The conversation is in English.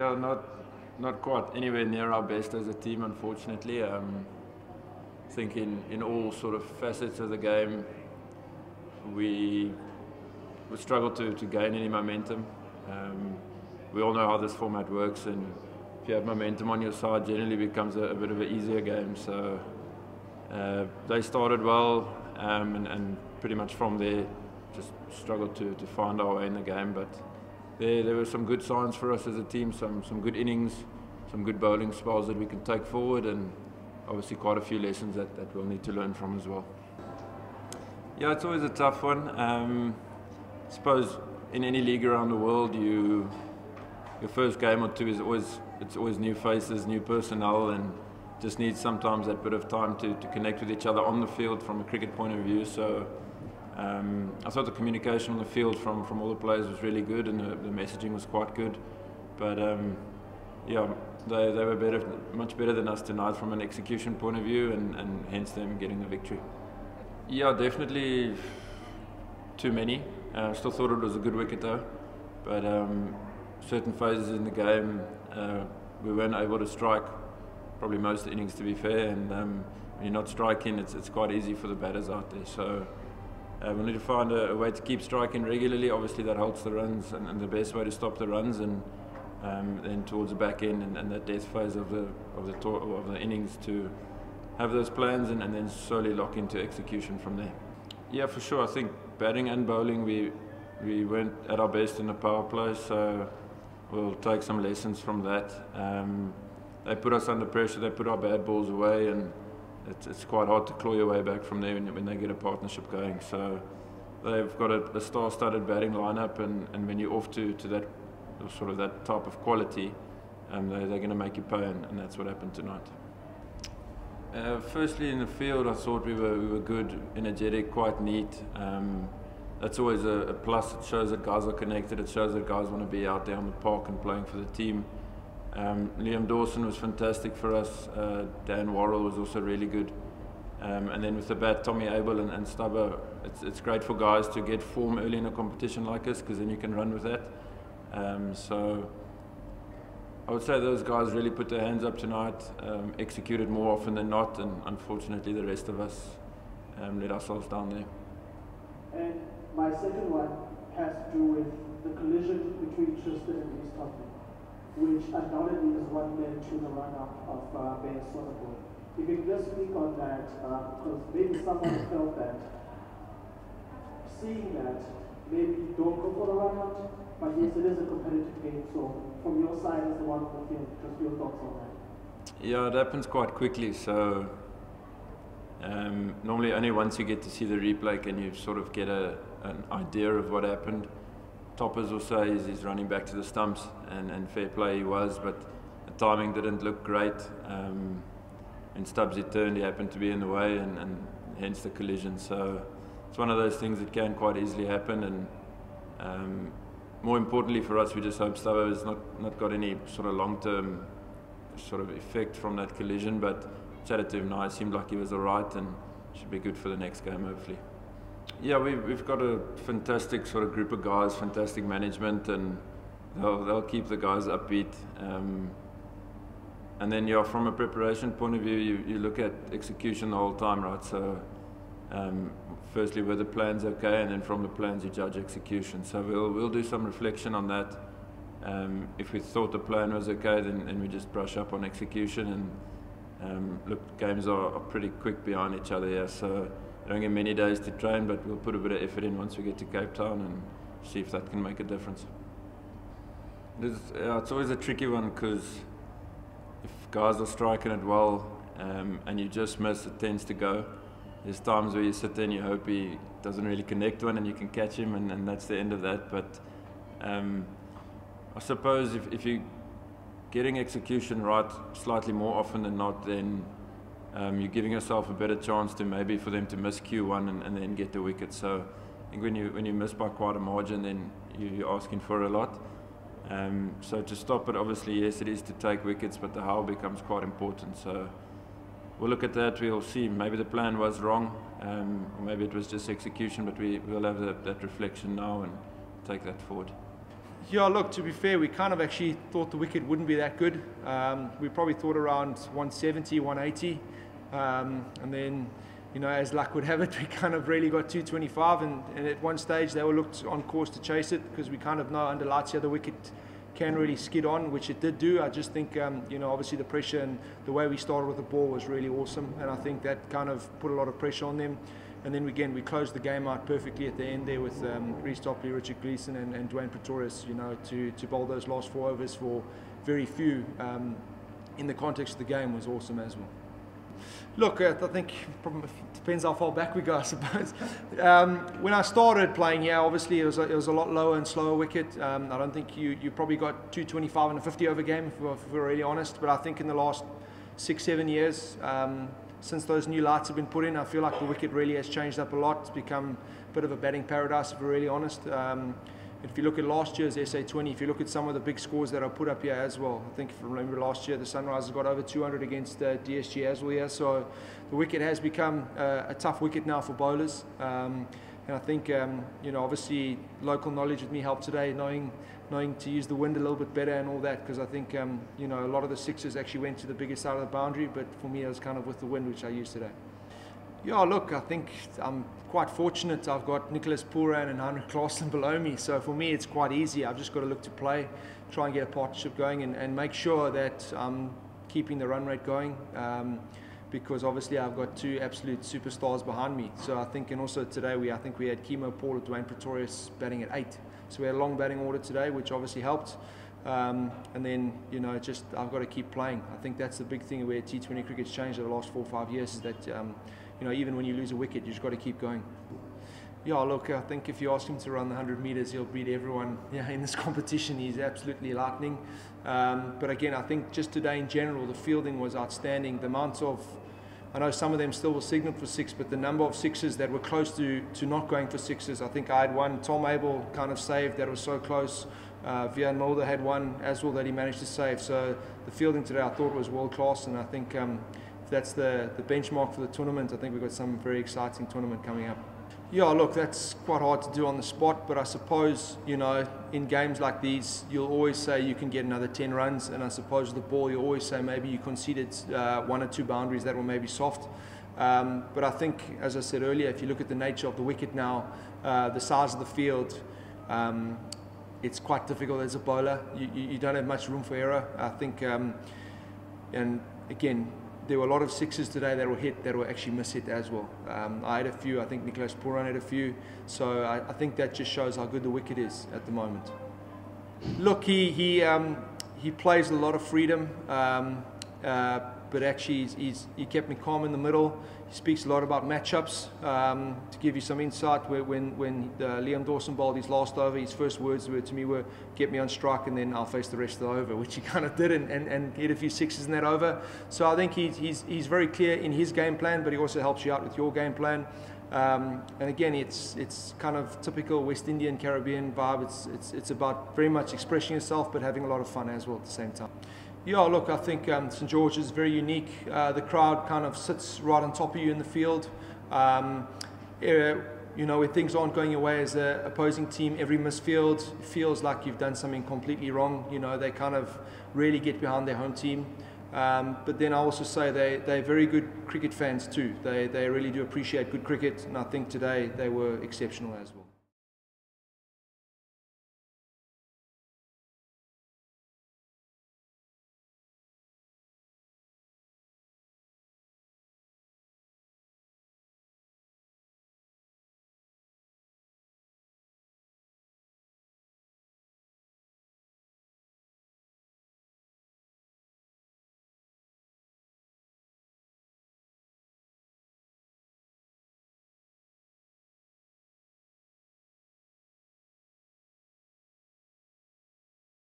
Yeah, not quite anywhere near our best as a team, unfortunately. I think in all sort of facets of the game, we struggle to gain any momentum. We all know how this format works, and if you have momentum on your side, generally becomes a bit of an easier game. So they started well, and pretty much from there just struggled to find our way in the game. But there were some good signs for us as a team, some good innings, some good bowling spells that we can take forward, and obviously quite a few lessons that we'll need to learn from as well. Yeah, it's always a tough one. I suppose in any league around the world, your first game or two is always new faces, new personnel, and just needs sometimes that bit of time to connect with each other on the field from a cricket point of view. So I thought the communication on the field from all the players was really good, and the messaging was quite good. But yeah, they were much better than us tonight from an execution point of view, and hence them getting the victory. Yeah, definitely too many. Still thought it was a good wicket though, but certain phases in the game we weren't able to strike, probably most innings to be fair, and when you're not striking, it's quite easy for the batters out there. So we'll need to find a way to keep striking regularly. Obviously that helps the runs, and the best way to stop the runs, and then towards the back end and that death phase of the innings to have those plans and then slowly lock into execution from there. Yeah, for sure. I think batting and bowling we weren't at our best in the power play, so we'll take some lessons from that. They put us under pressure, they put our bad balls away, and it's quite hard to claw your way back from there when they get a partnership going. So they've got a star-studded batting lineup, and when you're off to that sort of that type of quality, they're going to make you pay, and that's what happened tonight. Firstly, in the field, I thought we were good, energetic, quite neat. That's always a plus. It shows that guys are connected. It shows that guys want to be out there on the park and playing for the team. Liam Dawson was fantastic for us. Dan Worrell was also really good. And then with the bat, Tommy Abell and Stubbs, it's great for guys to get form early in a competition like this, because then you can run with that. So I would say those guys really put their hands up tonight, executed more often than not, and unfortunately the rest of us let ourselves down there. And my second one has to do with the collision between Tristan and Straton, which undoubtedly is what led to the run-up of Bears Sonnenborn. If you can just speak on that, because maybe someone felt that, seeing that, maybe you don't go for the run-out, but yes, it is a competitive game, so from your side as the one on the field, just your thoughts on that. Yeah, it happens quite quickly, so normally only once you get to see the replay can you sort of get an idea of what happened. Toppers will say he's running back to the stumps, and fair play he was, but the timing didn't look great. And Stubbs, he turned, he happened to be in the way, and hence the collision. So it's one of those things that can quite easily happen, and more importantly for us, we just hope Stubbs has not got any sort of long-term sort of effect from that collision, but chatted to him now, it seemed like he was alright and should be good for the next game hopefully. Yeah, we've got a fantastic sort of group of guys, fantastic management, and they'll keep the guys upbeat. And then, yeah, from a preparation point of view, you look at execution the whole time, right? So, firstly, were the plans okay, and then from the plans you judge execution. So we'll do some reflection on that. If we thought the plan was okay, then we just brush up on execution. And look, games are pretty quick behind each other here, so we don't get many days to train, but we'll put a bit of effort in once we get to Cape Town and see if that can make a difference. It's always a tricky one, because if guys are striking it well and you just miss, it tends to go. There's times where you sit there and you hope he doesn't really connect one and you can catch him, and that's the end of that. But I suppose if you're getting execution right slightly more often than not, then you're giving yourself a better chance to maybe for them to miss Q1 and then get the wicket. So I think when you miss by quite a margin, then you're asking for a lot. So to stop it, obviously, yes, it is to take wickets, but the how becomes quite important. So we'll look at that. We'll see. Maybe the plan was wrong, or maybe it was just execution, but we'll have that reflection now and take that forward. Yeah, look, to be fair, we kind of actually thought the wicket wouldn't be that good. We probably thought around 170, 180. And then, as luck would have it, we kind of really got 225. And at one stage, they were looked on course to chase it, because we kind of know under lights here the wicket can really skid on, which it did do. I just think, obviously the pressure and the way we started with the ball was really awesome. And I think that kind of put a lot of pressure on them. And then again, we closed the game out perfectly at the end there with Reece Topley, Richard Gleeson and Dwayne Pretorius, to bowl those last 4 overs for very few in the context of the game was awesome as well. Look, I think it depends how far back we go, I suppose. When I started playing here, obviously it was a lot lower and slower wicket. I don't think you probably got 225 in a 50 over game, if we're really honest. But I think in the last 6-7 years, since those new lights have been put in, I feel like the wicket really has changed up a lot. It's become a bit of a batting paradise, if we're really honest. If you look at last year's SA20, if you look at some of the big scores that are put up here as well, I think if you remember last year, the Sunrisers got over 200 against DSG as well here. So the wicket has become a tough wicket now for bowlers. And I think, obviously local knowledge with me helped today, knowing to use the wind a little bit better and all that, because I think, a lot of the sixes actually went to the bigger side of the boundary, but for me it was kind of with the wind, which I used today. Yeah, look, I think I'm quite fortunate. I've got Nicholas Pooran and Heinrich Klaasen below me, so for me it's quite easy. I've just got to look to play, try and get a partnership going, and make sure that I'm keeping the run rate going, because obviously I've got 2 absolute superstars behind me. So I think, and also today I think we had Kemo Paul at Dwayne Pretorius batting at 8. So we had a long batting order today, which obviously helped. And then, just I've got to keep playing. I think that's the big thing where T20 cricket's changed over the last 4 or 5 years, is that, even when you lose a wicket, you just got to keep going. Yeah, look, I think if you ask him to run the 100 meters, he'll beat everyone in this competition. He's absolutely lightning. But again, I think just today in general, the fielding was outstanding. The amount of, I know some of them still were signalled for 6, but the number of sixes that were close to not going for 6s, I think I had one, Tom Abell kind of saved, that was so close. Vian Mulder had one as well that he managed to save. So the fielding today I thought was world class, and I think if that's the benchmark for the tournament, I think we've got some very exciting tournament coming up. Yeah, look, that's quite hard to do on the spot, but I suppose, in games like these, you'll always say you can get another 10 runs, and I suppose with the ball, you always say maybe you conceded 1 or 2 boundaries that were maybe soft. But I think, as I said earlier, if you look at the nature of the wicket now, the size of the field, it's quite difficult as a bowler. You don't have much room for error. I think, and again, there were a lot of 6s today that were hit, that were actually mishit as well. I had a few, I think Nicholas Pooran had a few, so I think that just shows how good the wicket is at the moment. Look, he plays a lot of freedom, but actually he kept me calm in the middle. He speaks a lot about matchups. To give you some insight, when Liam Dawson bowled his last over, his first words to me were, "Get me on strike and then I'll face the rest of the over," which he kind of did, and hit a few 6s in that over. So I think he's very clear in his game plan, but he also helps you out with your game plan. And again, it's kind of typical West Indian Caribbean vibe. It's about very much expressing yourself, but having a lot of fun as well at the same time. Yeah, look, I think St George is very unique. The crowd kind of sits right on top of you in the field. When things aren't going your way as an opposing team, every misfield feels like you've done something completely wrong. They kind of really get behind their home team. But then I also say they're very good cricket fans too. They really do appreciate good cricket, and I think today they were exceptional as well.